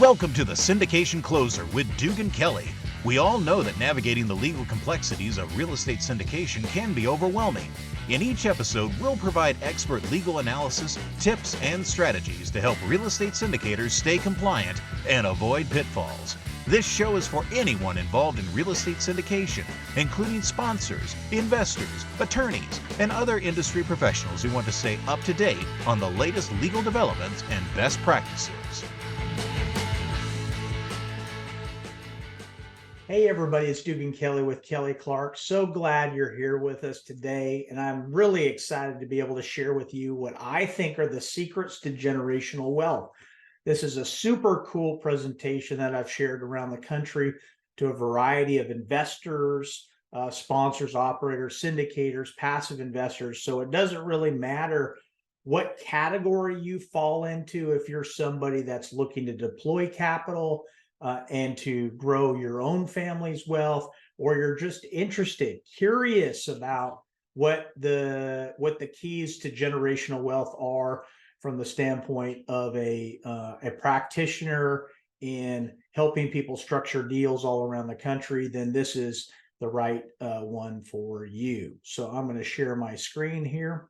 Welcome to the Syndication Closer with Dugan Kelley. We all know that navigating the legal complexities of real estate syndication can be overwhelming. In each episode, we'll provide expert legal analysis, tips, and strategies to help real estate syndicators stay compliant and avoid pitfalls. This show is for anyone involved in real estate syndication, including sponsors, investors, attorneys, and other industry professionals who want to stay up to date on the latest legal developments and best practices. Hey everybody, it's Dugan Kelley with Kelley Clark. So glad you're here with us today, and I'm really excited to be able to share with you what I think are the secrets to generational wealth. This is a super cool presentation that I've shared around the country to a variety of investors, sponsors, operators, syndicators, passive investors. So it doesn't really matter what category you fall into if you're somebody that's looking to deploy capital and to grow your own family's wealth, or you're just interested, curious about what the keys to generational wealth are from the standpoint of a practitioner in helping people structure deals all around the country, then this is the right one for you. So I'm going to share my screen here.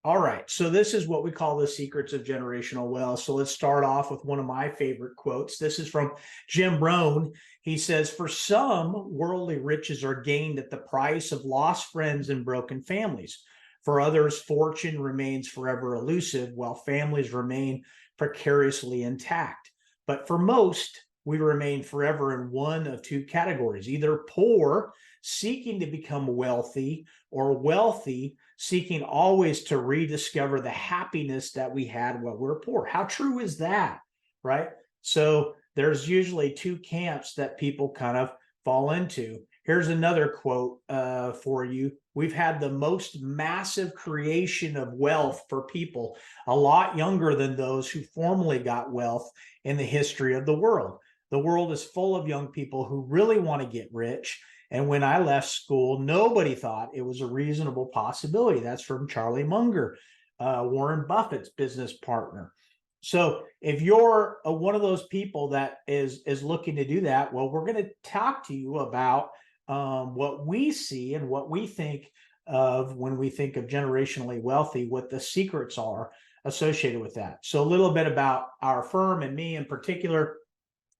All right, so this is what we call the secrets of generational wealth. So let's start off with one of my favorite quotes. This is from Jim Rohn. He says, "For some, worldly riches are gained at the price of lost friends and broken families. For others, fortune remains forever elusive, while families remain precariously intact. But for most, we remain forever in one of two categories, either poor, seeking to become wealthy, or wealthy, seeking always to rediscover the happiness that we had while we were poor." How true is that, right? So there's usually two camps that people kind of fall into. Here's another quote for you. "We've had the most massive creation of wealth for people a lot younger than those who formerly got wealth in the history of the world. The world is full of young people who really want to get rich. And when I left school, nobody thought it was a reasonable possibility." That's from Charlie Munger, Warren Buffett's business partner. So if you're one of those people that is looking to do that, well, we're going to talk to you about what we see and what we think of when we think of generationally wealthy, what the secrets are associated with that. So a little bit about our firm and me in particular.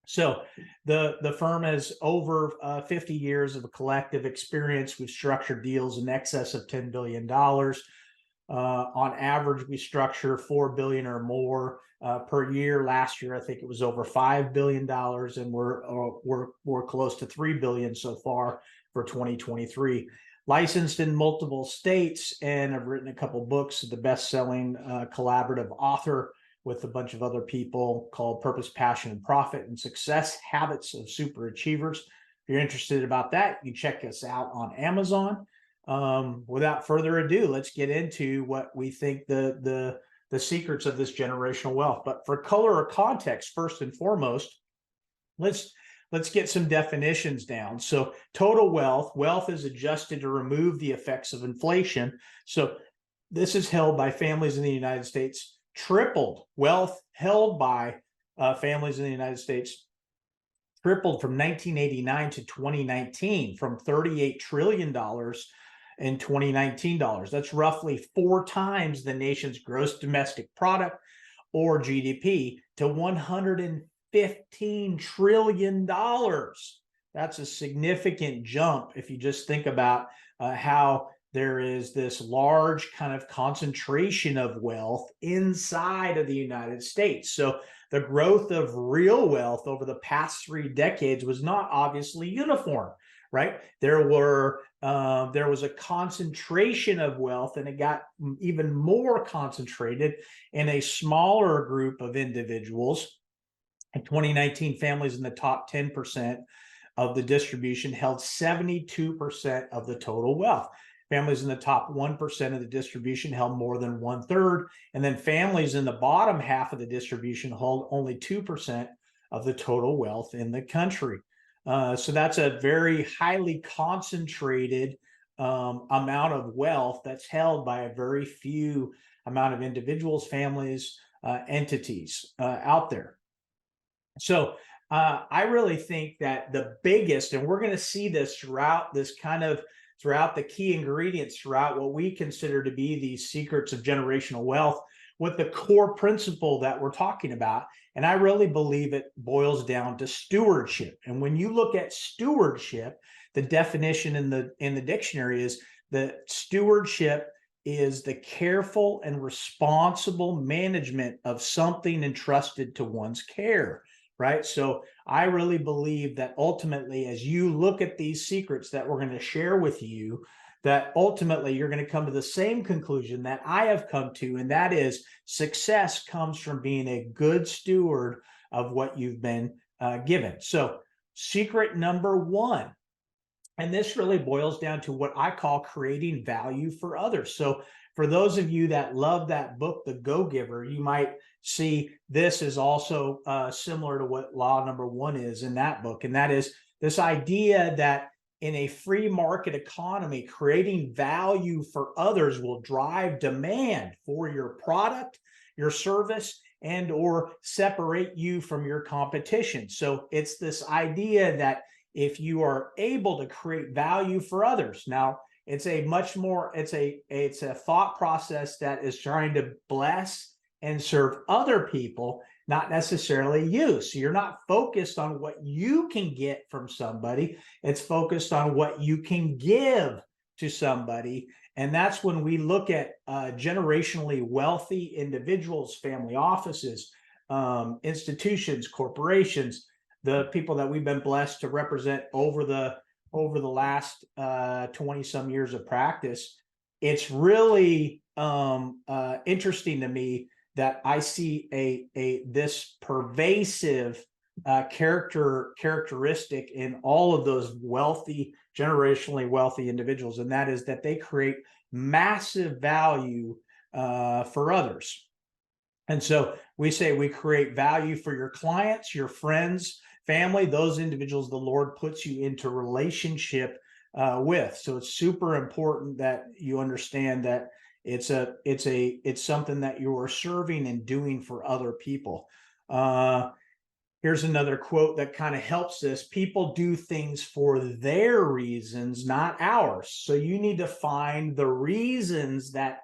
So the firm has over 50 years of a collective experience. We've structured deals in excess of $10 billion. On average, we structure $4 billion or more per year. Last year, I think it was over $5 billion, and we're close to $3 billion so far for 2023. Licensed in multiple states, and I've written a couple books. The best-selling collaborative author with a bunch of other people called Purpose, Passion, and Profit and Success Habits of Super Achievers. If you're interested about that, you can check us out on Amazon. Without further ado, let's get into what we think the secrets of this generational wealth. But for color or context, first and foremost, let's get some definitions down. So total wealth is adjusted to remove the effects of inflation. So this is held by families in the United States. Tripled. Wealth held by families in the United States tripled from 1989 to 2019, from $38 trillion in 2019 dollars. That's roughly 4 times the nation's gross domestic product, or GDP, to $115 trillion. That's a significant jump if you just think about how there is this large kind of concentration of wealth inside of the United States. So the growth of real wealth over the past 3 decades was not obviously uniform, right? There was a concentration of wealth, and it got even more concentrated in a smaller group of individuals. In 2019, families in the top 10% of the distribution held 72% of the total wealth. Families in the top 1% of the distribution held more than 1/3, and then families in the bottom half of the distribution held only 2% of the total wealth in the country. So that's a very highly concentrated amount of wealth that's held by a very few amount of individuals, families, entities out there. So I really think that the biggest, and we're going to see this throughout this kind of throughout the key ingredients, throughout what we consider to be these secrets of generational wealth, with the core principle that we're talking about. And I really believe it boils down to stewardship. And when you look at stewardship, the definition in the dictionary is that stewardship is the careful and responsible management of something entrusted to one's care. Right. So I really believe that ultimately, as you look at these secrets that we're going to share with you, that ultimately you're going to come to the same conclusion that I have come to, and that is success comes from being a good steward of what you've been given. So secret number one, and this really boils down to what I call creating value for others. So for those of you that love that book, The Go-Giver, you might see this is also similar to what law number one is in that book. And that is this idea that in a free market economy, creating value for others will drive demand for your product, your service, and or separate you from your competition. So it's this idea that if you are able to create value for others, now it's a much more, it's a thought process that is trying to bless and serve other people, not necessarily you. So you're not focused on what you can get from somebody. It's focused on what you can give to somebody. And that's when we look at generationally wealthy individuals, family offices, institutions, corporations, the people that we've been blessed to represent over the last 20 some years of practice. It's really interesting to me that I see this pervasive characteristic in all of those wealthy, generationally wealthy individuals, and that is that they create massive value for others. And so we say we create value for your clients, your friends, family, those individuals the Lord puts you into relationship with. So it's super important that you understand that it's something that you are serving and doing for other people. Here's another quote that kind of helps this. People do things for their reasons, not ours. So you need to find the reasons that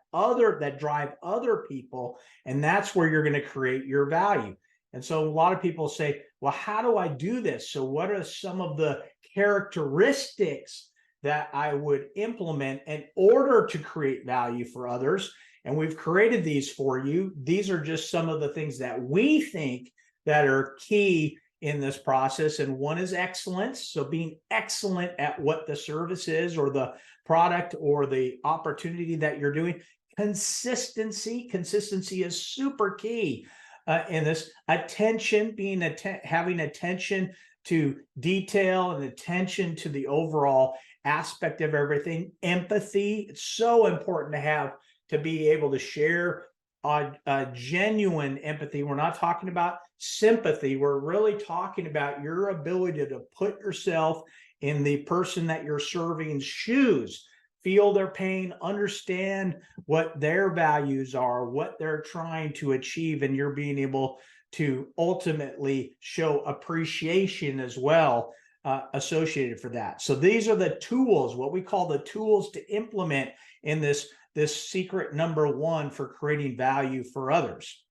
drive other people, and that's where you're going to create your value. And so a lot of people say, well, how do I do this? So what are some of the characteristics that I would implement in order to create value for others? And we've created these for you. These are just some of the things that we think that are key in this process. And one is excellence. So being excellent at what the service is or the product or the opportunity that you're doing. Consistency is super key in this. Attention, having attention to detail and attention to the overall aspect of everything. Empathy, it's so important to be able to share genuine empathy. We're not talking about sympathy. We're really talking about your ability to put yourself in the person that you're serving's shoes, feel their pain, understand what their values are, what they're trying to achieve, and you're being able to ultimately show appreciation as well associated for that. So these are the tools, what we call the tools to implement in this secret number one for creating value for others.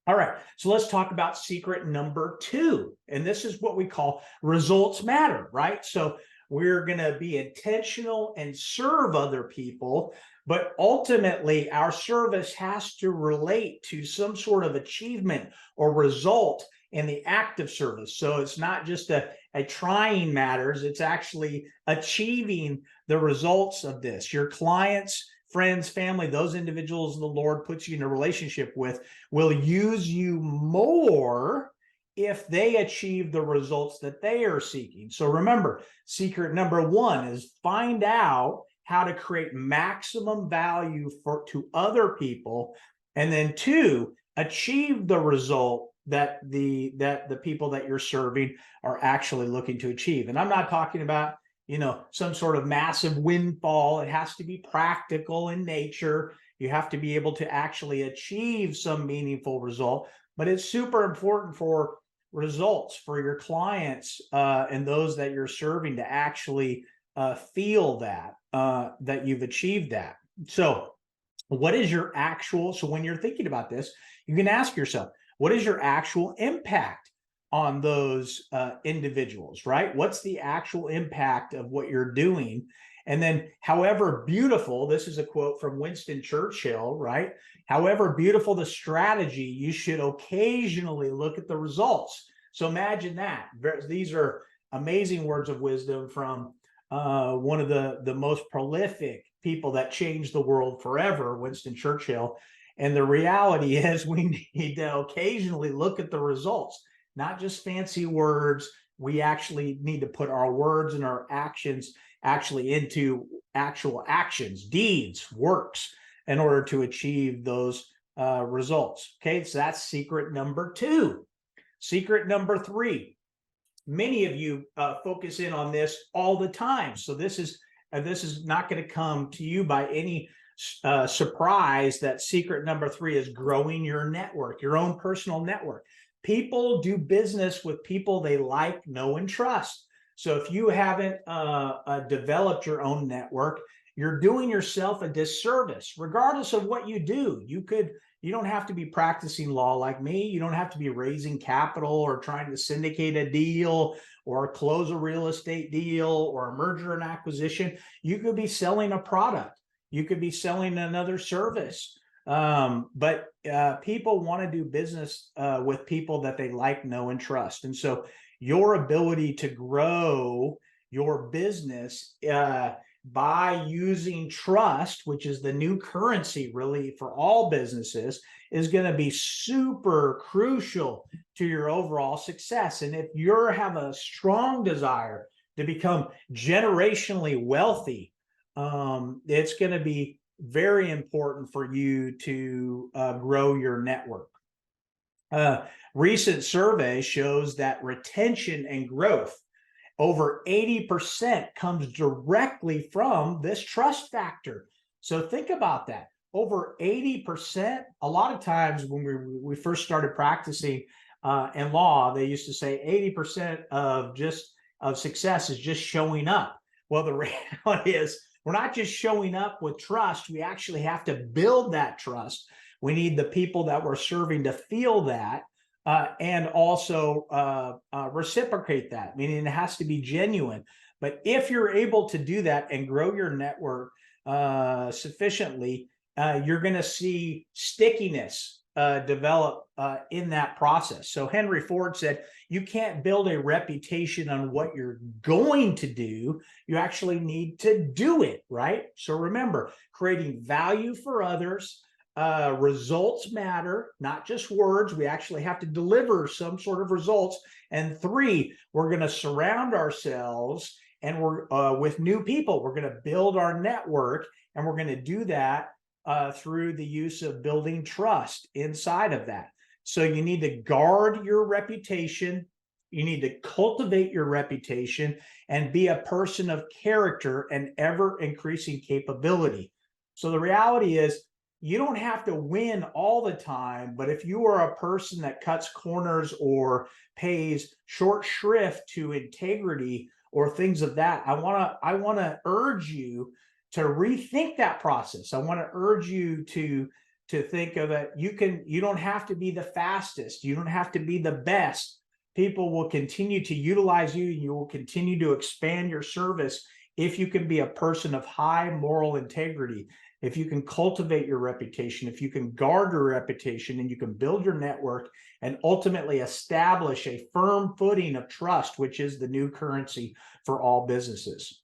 All right, so let's talk about secret number two. And this is what we call results matter, right? So we're going to be intentional and serve other people, but ultimately our service has to relate to some sort of achievement or result in the act of service. So it's not just a trying matters, it's actually achieving the results of this. Your clients, friends, family, those individuals the Lord puts you in a relationship with will use you more if they achieve the results that they are seeking. So remember, secret number one is find out how to create maximum value to other people, and then two, achieve the result that the people that you're serving are actually looking to achieve. And I'm not talking about some sort of massive windfall. It has to be practical in nature. You have to be able to actually achieve some meaningful result, but it's super important for results for your clients and those that you're serving to actually feel that you've achieved that. So what is your actual, so when you're thinking about this, you can ask yourself, what is your actual impact on those individuals, right? What's the actual impact of what you're doing? And then, however beautiful, this is a quote from Winston Churchill, right? However beautiful the strategy, you should occasionally look at the results. So imagine that. These are amazing words of wisdom from one of the most prolific people that changed the world forever, Winston Churchill. And the reality is we need to occasionally look at the results, not just fancy words. We actually need to put our words and our actions actually into actual actions, deeds, works, in order to achieve those results. Okay, so that's secret number 2. Secret number 3. Many of you focus in on this all the time. So this is not going to come to you by any surprise that secret number 3 is growing your network, your own personal network. People do business with people they like, know, and trust. So if you haven't developed your own network, you're doing yourself a disservice, regardless of what you do. You don't have to be practicing law like me. You don't have to be raising capital or trying to syndicate a deal or close a real estate deal or a merger and acquisition. You could be selling a product. You could be selling another service. But people want to do business with people that they like, know, and trust. And so your ability to grow your business by using trust, which is the new currency really for all businesses, is going to be super crucial to your overall success. And if you have a strong desire to become generationally wealthy, it's going to be very important for you to grow your network. Recent survey shows that retention and growth, over 80%, comes directly from this trust factor. So think about that. Over 80%. A lot of times when we first started practicing in law, they used to say 80% of success is just showing up. Well, the reality is we're not just showing up with trust. We actually have to build that trust. We need the people that we're serving to feel that and also reciprocate that, meaning it has to be genuine. But if you're able to do that and grow your network sufficiently, you're going to see stickiness develop in that process. So Henry Ford said, you can't build a reputation on what you're going to do. You actually need to do it, right? So remember, creating value for others. Results matter, not just words. We actually have to deliver some sort of results. And 3, we're going to surround ourselves and we're with new people. We're going to build our network, and we're going to do that through the use of building trust inside of that. So you need to guard your reputation. You need to cultivate your reputation and be a person of character and ever increasing capability. So the reality is, you don't have to win all the time, but if you are a person that cuts corners or pays short shrift to integrity or things of that, I want to urge you to rethink that process. I want to urge you to think of it. You don't have to be the fastest. You don't have to be the best. People will continue to utilize you, and you will continue to expand your service if you can be a person of high moral integrity. If you can cultivate your reputation, if you can guard your reputation, and you can build your network and ultimately establish a firm footing of trust, which is the new currency for all businesses.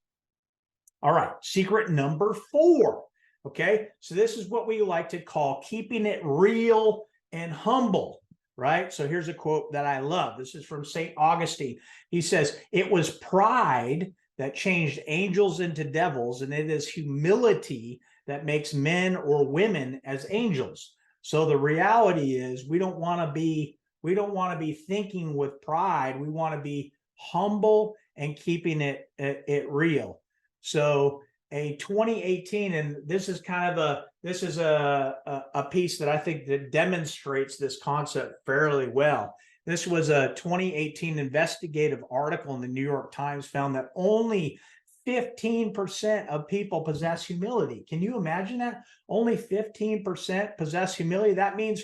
All right, secret number 4. Okay, so this is what we like to call keeping it real and humble, right? So here's a quote that I love. This is from St. Augustine. He says, "It was pride that changed angels into devils, and it is humility that makes men or women as angels." So the reality is we don't want to be thinking with pride. We want to be humble and keeping it real. So a 2018, and this is kind of a piece that I think that demonstrates this concept fairly well. This was a 2018 investigative article in the New York Times found that only 15% of people possess humility. Can you imagine that? Only 15% possess humility. That means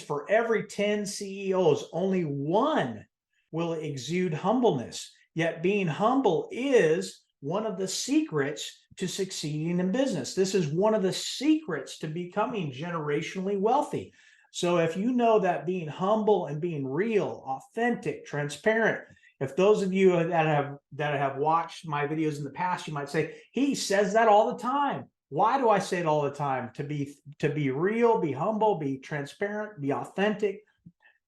for every 10 CEOs, only one will exude humbleness. Yet being humble is one of the secrets to succeeding in business. This is one of the secrets to becoming generationally wealthy. So if you know that being humble and being real, authentic, transparent, if those of you that have watched my videos in the past, you might say, he says that all the time. Why do I say it all the time? To be real, be humble, be transparent, be authentic.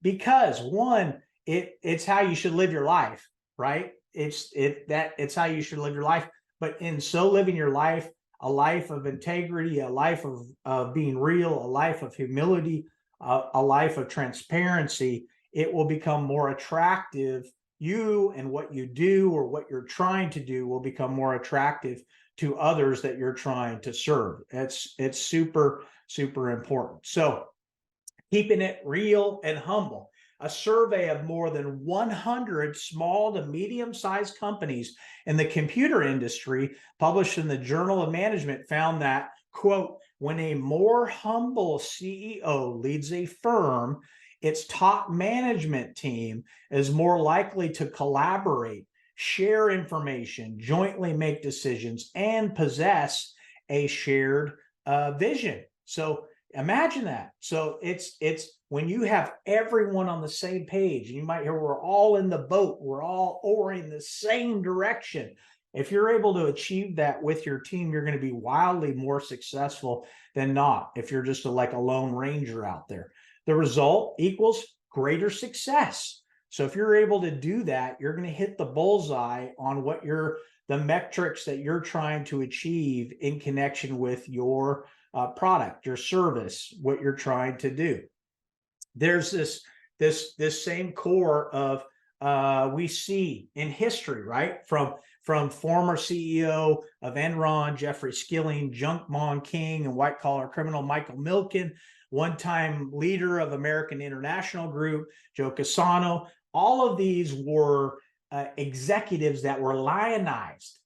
Because one, it's how you should live your life, right? It's how you should live your life. But in so living your life, a life of integrity, a life of being real, a life of humility, a life of transparency, it will become more attractive. You and what you do or what you're trying to do will become more attractive to others that you're trying to serve. It's super, super important. So keeping it real and humble. A survey of more than 100 small to medium-sized companies in the computer industry published in the Journal of Management found that, quote, when a more humble CEO leads a firm, its top management team is more likely to collaborate, share information, jointly make decisions, and possess a shared vision. So imagine that. So it's when you have everyone on the same page, and you might hear we're all in the boat, we're all oaring the same direction. If you're able to achieve that with your team, you're going to be wildly more successful than not if you're just like a lone ranger out there. The result equals greater success. So if you're able to do that, you're going to hit the bullseye on what the metrics that you're trying to achieve in connection with your product, your service, what you're trying to do. There's this same core of we see in history, right? From former CEO of Enron, Jeffrey Skilling, Junk Mon King, and white collar criminal Michael Milken, one-time leader of American International Group, Joe Cassano. All of these were executives that were lionized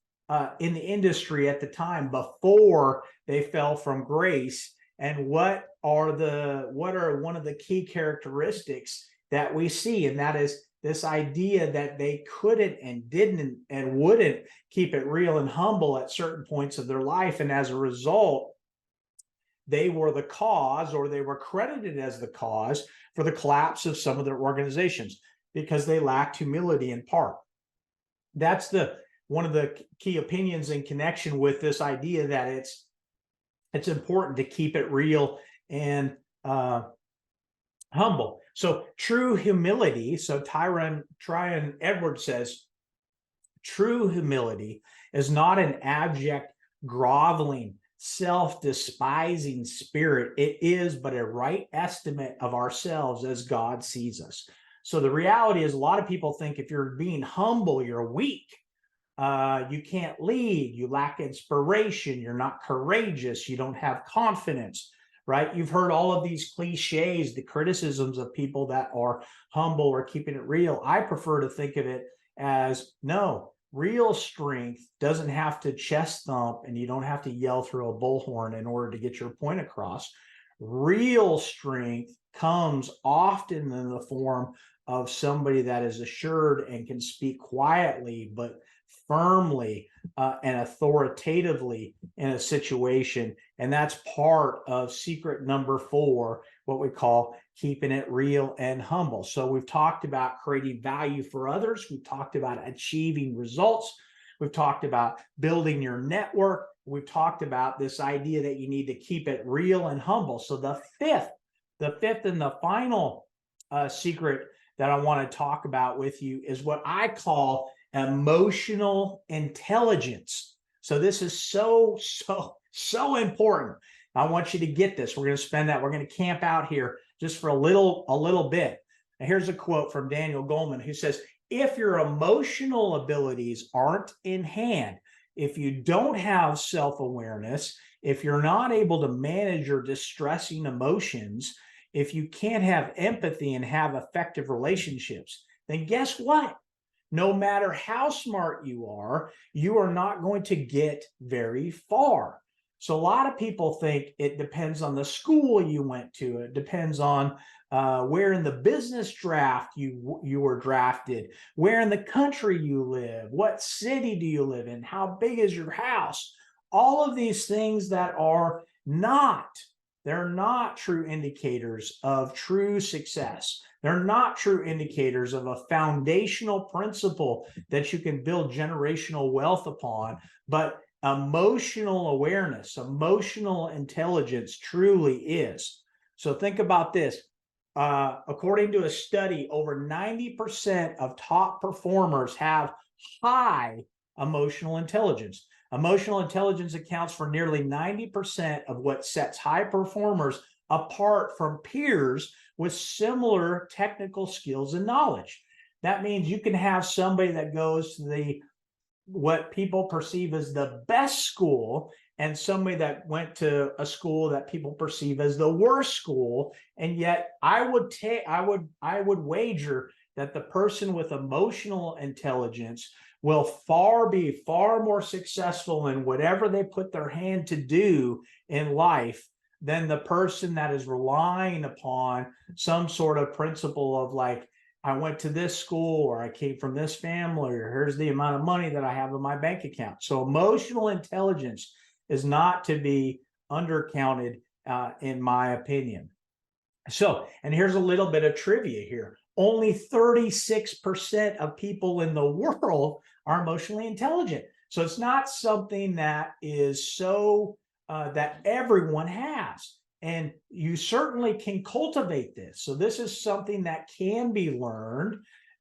in the industry at the time before they fell from grace. And what are one of the key characteristics that we see? And that is this idea that they couldn't and didn't and wouldn't keep it real and humble at certain points of their life. And as a result, they were the cause, or they were credited as the cause, for the collapse of some of their organizations because they lacked humility in part. That's one of the key opinions in connection with this idea that it's important to keep it real and humble. So true humility, so Tryon Edwards says, true humility is not an abject, groveling, self-despising spirit. It is but a right estimate of ourselves as God sees us. So the reality is, a lot of people think if you're being humble, you're weak. You can't lead, you lack inspiration, you're not courageous, you don't have confidence, right? You've heard all of these cliches, the criticisms of people that are humble or keeping it real. I prefer to think of it as, no, real strength doesn't have to chest thump, and you don't have to yell through a bullhorn in order to get your point across. Real strength comes often in the form of somebody that is assured and can speak quietly but firmly and authoritatively in a situation. And that's part of secret number 4, what we call keeping it real and humble. So we've talked about creating value for others. We've talked about achieving results. We've talked about building your network. We've talked about this idea that you need to keep it real and humble. So the fifth and the final secret that I want to talk about with you is what I call emotional intelligence. So this is so important. I want you to get this. We're going to camp out here just for a little bit. And here's a quote from Daniel Goleman, who says, if your emotional abilities aren't in hand, if you don't have self-awareness, if you're not able to manage your distressing emotions, if you can't have empathy and have effective relationships, then guess what? No matter how smart you are not going to get very far. So a lot of people think it depends on the school you went to. It depends on where in the business draft you were drafted, where in the country you live, what city do you live in, how big is your house. All of these things that are not, they're not true indicators of true success. They're not true indicators of a foundational principle that you can build generational wealth upon, but emotional awareness, emotional intelligence truly is. So think about this. According to a study, over 90% of top performers have high emotional intelligence. Emotional intelligence accounts for nearly 90% of what sets high performers apart from peers with similar technical skills and knowledge. That means you can have somebody that goes to the what people perceive as the best school and somebody that went to a school that people perceive as the worst school, and yet I would wager that the person with emotional intelligence will be far more successful in whatever they put their hand to do in life than the person that is relying upon some sort of principle of like, I went to this school, or I came from this family, or here's the amount of money that I have in my bank account. So emotional intelligence is not to be undercounted, in my opinion. So, and here's a little bit of trivia here. Only 36% of people in the world are emotionally intelligent. So it's not something that is so that everyone has. And you certainly can cultivate this. So this is something that can be learned,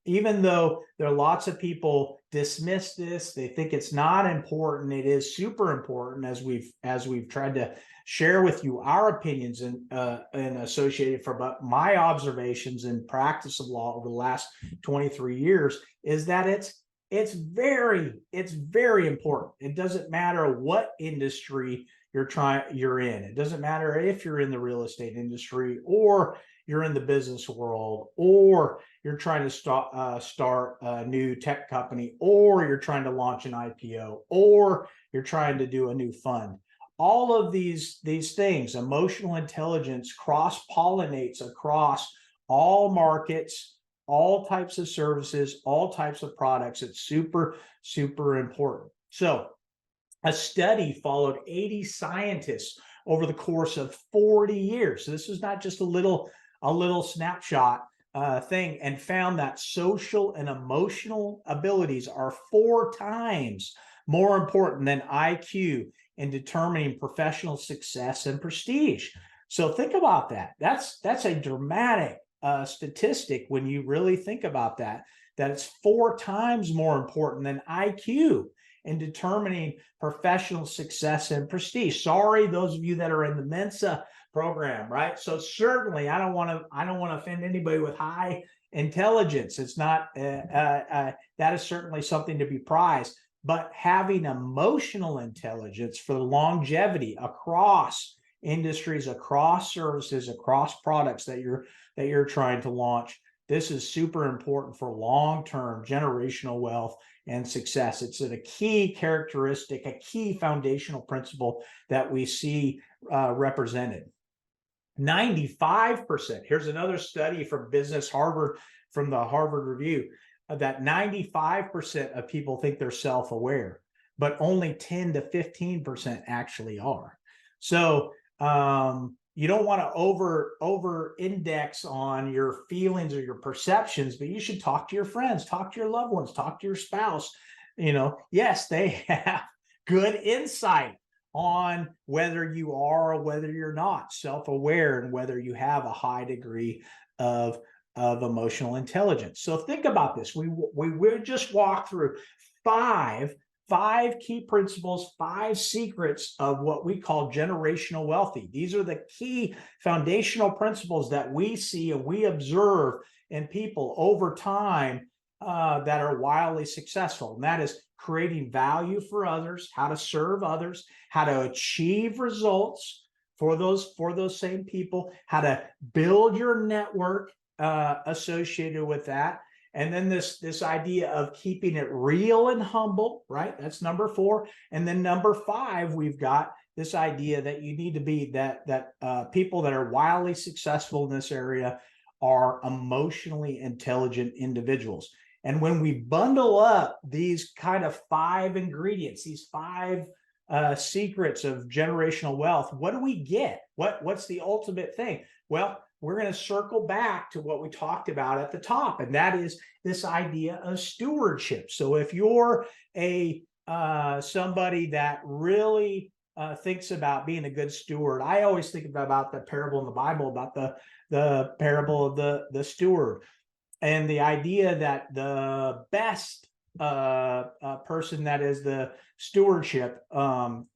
even though there are lots of people dismiss this. They think it's not important. It is super important, as we've tried to share with you our opinions and associated from my observations and practice of law over the last 23 years, is that it's very important. It doesn't matter what industry you're in. It doesn't matter if you're in the real estate industry, or you're in the business world, or you're trying to start a new tech company, or you're trying to launch an IPO, or you're trying to do a new fund. All of these things, emotional intelligence cross-pollinates across all markets, all types of services, all types of products. It's super, super important. So a study followed 80 scientists over the course of 40 years. So this was not just a little snapshot thing, and found that social and emotional abilities are 4 times more important than IQ in determining professional success and prestige. So think about that. That's a dramatic statistic when you really think about that it's 4 times more important than IQ in determining professional success and prestige. Sorry, those of you that are in the Mensa program, right? So certainly, I don't want to offend anybody with high intelligence. It's not that is certainly something to be prized, but having emotional intelligence for the longevity across industries, across services, across products that you're trying to launch. This is super important for long-term generational wealth and success. It's a key characteristic, a key foundational principle that we see represented. 95%. Here's another study from Business Harvard, from the Harvard Review, that 95% of people think they're self-aware, but only 10 to 15% actually are. So you don't want to over index on your feelings or your perceptions, but you should talk to your friends, talk to your loved ones, talk to your spouse. Yes, they have good insight on whether you are or whether you're not self-aware, and whether you have a high degree of emotional intelligence. So think about this. We will just walk through five key principles, 5 secrets of what we call generational wealthy. These are the key foundational principles that we see and we observe in people over time, that are wildly successful, and that is creating value for others, how to serve others, how to achieve results for those same people, how to build your network associated with that. And then this idea of keeping it real and humble, right? That's number 4. And then number 5, we've got this idea that you need to be that people that are wildly successful in this area are emotionally intelligent individuals. And when we bundle up these kind of 5 ingredients, these 5 secrets of generational wealth, what do we get? What's the ultimate thing? Well, we're going to circle back to what we talked about at the top, and that is this idea of stewardship. So if you're a somebody that really thinks about being a good steward, I always think about the parable in the Bible about the parable of the steward, and the idea that the best person that is the stewardship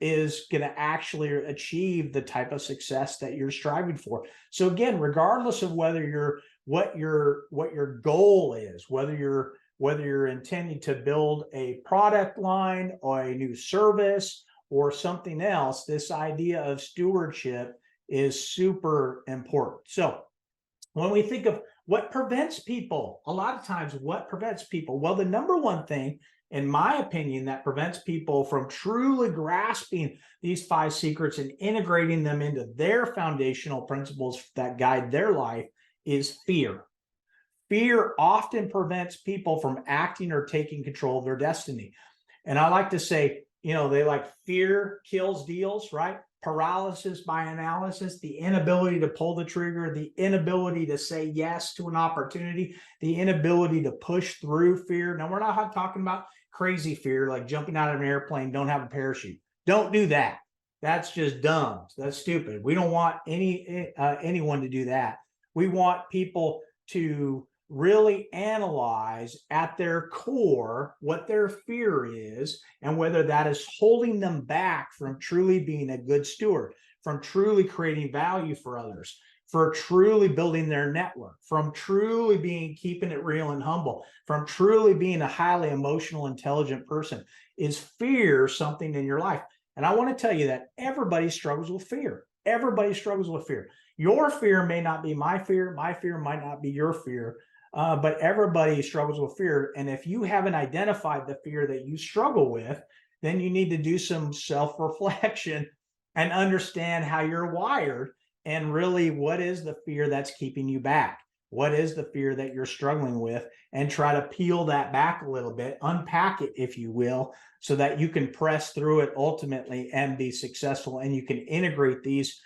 is going to actually achieve the type of success that you're striving for. So again, regardless of whether what your goal is, whether you're intending to build a product line or a new service or something else, this idea of stewardship is super important. So when we think of what prevents people, a lot of times what prevents people? Well, the number one thing, in my opinion, that prevents people from truly grasping these 5 secrets and integrating them into their foundational principles that guide their life is fear. Fear often prevents people from acting or taking control of their destiny. And I like to say, they like fear kills deals, right? Paralysis by analysis, the inability to pull the trigger, the inability to say yes to an opportunity, the inability to push through fear. Now, we're not talking about crazy fear, like jumping out of an airplane, don't have a parachute. Don't do that. That's just dumb. That's stupid. We don't want anyone to do that. We want people to really analyze at their core what their fear is and whether that is holding them back from truly being a good steward, from truly creating value for others, for truly building their network, from truly keeping it real and humble, from truly being a highly emotional, intelligent person. Is fear something in your life? And I want to tell you that everybody struggles with fear. Everybody struggles with fear. Your fear may not be my fear. My fear might not be your fear. But everybody struggles with fear. And if you haven't identified the fear that you struggle with, then you need to do some self-reflection and understand how you're wired and really what is the fear that's keeping you back? What is the fear that you're struggling with? And try to peel that back a little bit, unpack it, if you will, so that you can press through it ultimately and be successful. And you can integrate these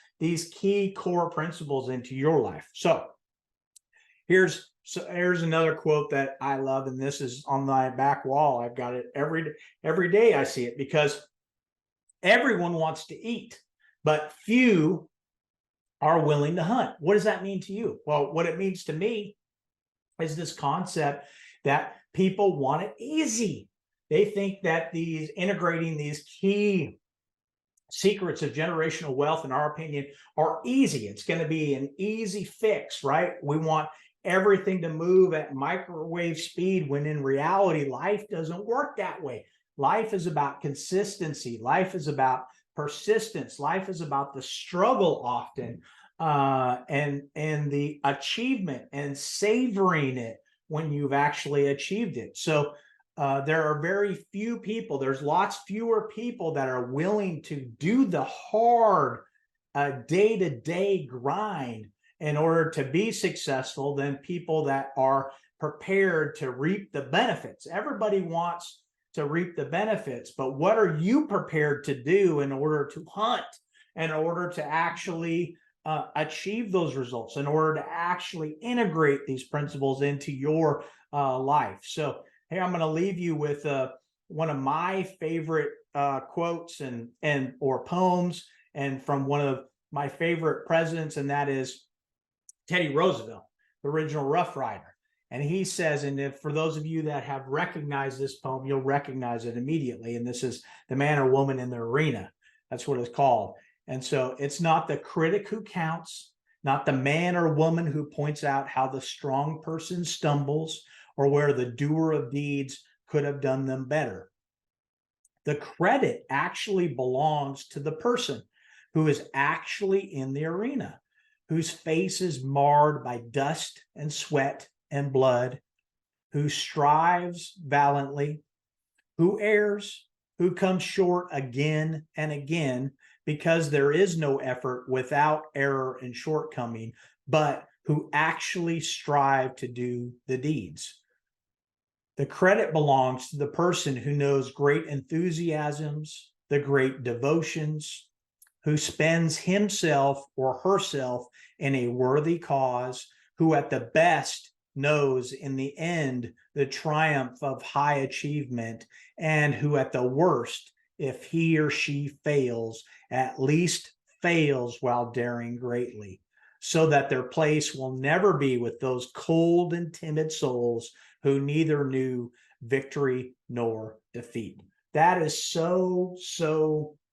key core principles into your life. So here's another quote that I love, and this is on my back wall. I've got it every day I see it, because everyone wants to eat, but few are willing to hunt. What does that mean to you? Well, what it means to me is this concept that people want it easy. They think that integrating these key secrets of generational wealth, in our opinion, are easy. It's going to be an easy fix, right? We want everything to move at microwave speed, when in reality, life doesn't work that way. Life is about consistency. Life is about persistence. Life is about the struggle often, and the achievement and savoring it when you've actually achieved it. So there are very few people, there's lots fewer people that are willing to do the hard day-to-day grind in order to be successful than people that are prepared to reap the benefits. Everybody wants to reap the benefits, but what are you prepared to do in order to hunt, in order to actually achieve those results, in order to actually integrate these principles into your life? So, hey, I'm going to leave you with one of my favorite quotes and or poems, and from one of my favorite presidents, and that is Teddy Roosevelt, the original Rough Rider. And he says, and if for those of you that have recognized this poem, you'll recognize it immediately. And this is The Man or Woman in the Arena. That's what it's called. And so it's not the critic who counts, not the man or woman who points out how the strong person stumbles, or where the doer of deeds could have done them better. The credit actually belongs to the person who is actually in the arena, whose face is marred by dust and sweat and blood, who strives valiantly, who errs, who comes short again and again, because there is no effort without error and shortcoming, but who actually strive to do the deeds. The credit belongs to the person who knows great enthusiasms, the great devotions, who spends himself or herself in a worthy cause, who at the best knows in the end the triumph of high achievement, and who at the worst, if he or she fails, at least fails while daring greatly, so that their place will never be with those cold and timid souls who neither knew victory nor defeat. That is so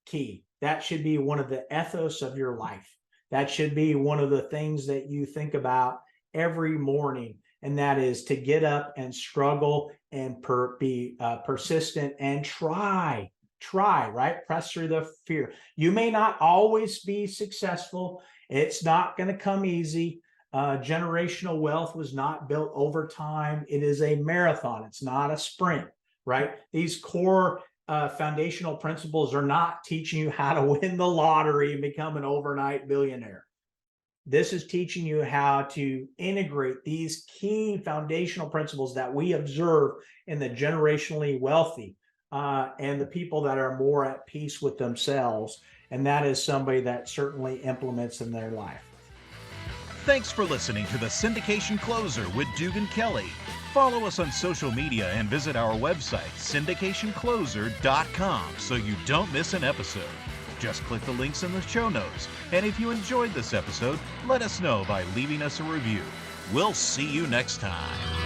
key. That should be one of the ethos of your life. That should be one of the things that you think about every morning. And that is to get up and struggle and be persistent and try, right? Press through the fear. You may not always be successful. It's not going to come easy. Generational wealth was not built over time. It is a marathon. It's not a sprint, right? These core foundational principles are not teaching you how to win the lottery and become an overnight billionaire. This is teaching you how to integrate these key foundational principles that we observe in the generationally wealthy and the people that are more at peace with themselves. And that is somebody that certainly implements in their life. Thanks for listening to the Syndication Closer with Dugan Kelley. Follow us on social media and visit our website, syndicationcloser.com, so you don't miss an episode. Just click the links in the show notes. And if you enjoyed this episode, let us know by leaving us a review. We'll see you next time.